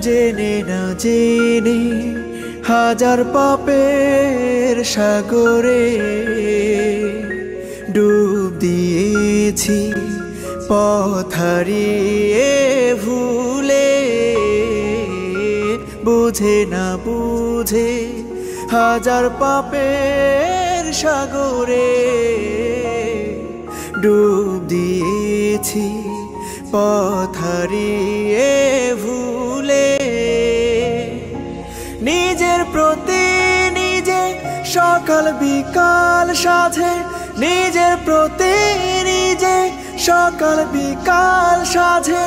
জেনে না জেনে হাজার পাপের সাগরে ডুব দিয়েছি পথ হারিয়ে ভুলে বুঝে না বুঝে হাজার পাপের সাগরে ডুব দিয়েছি পথ হারিয়ে ভুলে নিজের প্রতি নিজে সকাল বিকাল সাধে নিজের প্রতি নিজে সকাল বিকাল সাধে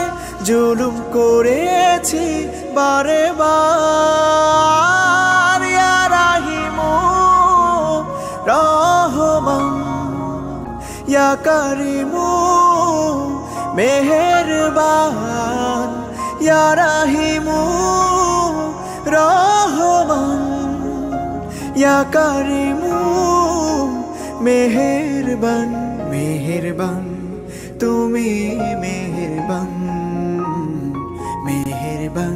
জুলুম করেছি বারে বার ইয়া রাহিমু রহমান ইয়া কারিমু মেহেরবান ইয়া রাহিমু রহমান ইয়া কারিমু মেহেরবান মেহেরবান তুমি মেহেরবান মেহেরবান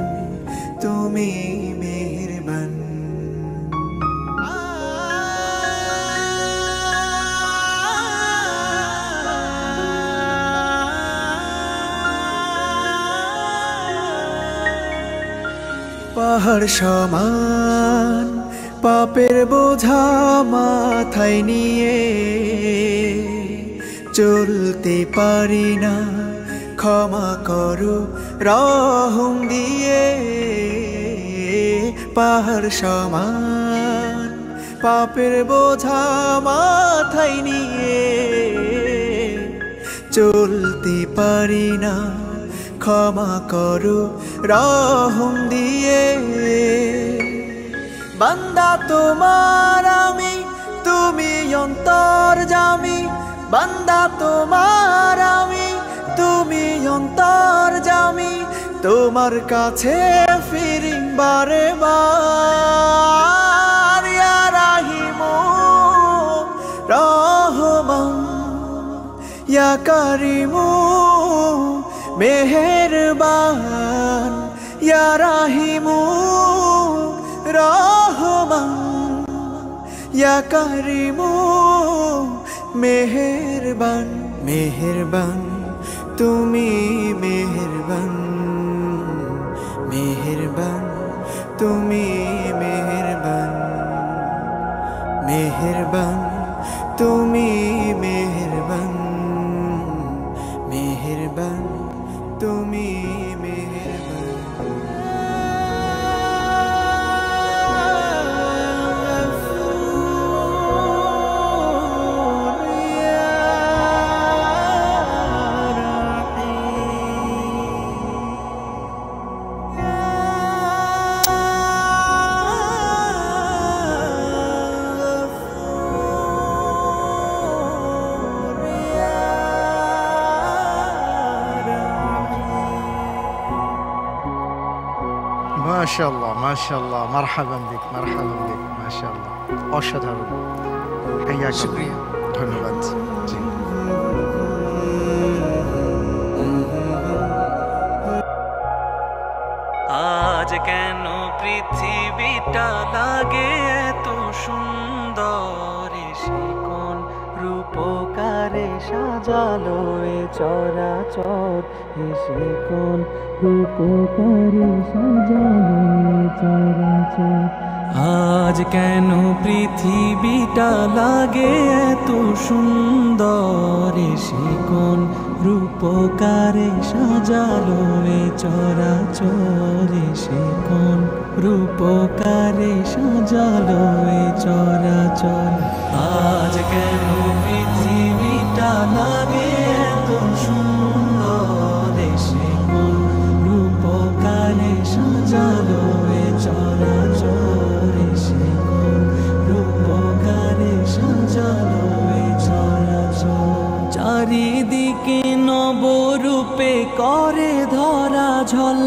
তুমি মেহেরবান পাহাড় সমান পাপের বোঝা মাথায় নিয়ে চলতে পারি না ক্ষমা করো রহম দিয়ে পাহাড় সমান পাপের বোঝা মাথায় নিয়ে চলতে পারি না ক্ষমা করো রহম দিয়ে বান্দা তোমার আমি তুমি অন্তর্যামী বান্দা তোমার আমি তুমি অন্তর্যামী তোমার কাছে ফিরি বারে বার ইয়া রাহিমু রহমান ইয়া কারিমু মেহেরবান ইয়া রাহিমু রহমান ইয়া কারিমু মেহেরবান মেহেরবান তুমি মেহেরবান মেহেরবান তুমি মেহেরবান মেহেরবান তুমি মেহেরবান মেহেরবান তুমি মেহেরবান মাশাআল্লাহ মাশাআল্লাহ মারহাবান বিক মাশাআল্লাহ অসাধারণ শুকরিয়া ধন্যবাদ জি আজ কেন পৃথিবীটা লাগে এত সুন্দর সে কোন রূপকারে সাজালো এ চরাচর সে কোন রূপকারে সাজালো এ চরাচর আজ কেন পৃথিবীটা লাগে এত সুন্দর সে কোন রূপকারে সাজালো এ চরাচর সে কোন রূপকারে সাজালো এ চরাচর আজ কেন পৃথিবীটা লাগে এত সুন্দর সে কোন রূপকারে সাজালো এ চরাচর সে কোন রূপকারে সাজালো এ চরাচর চারিদিকে নবরূপে করে ধরা ঝল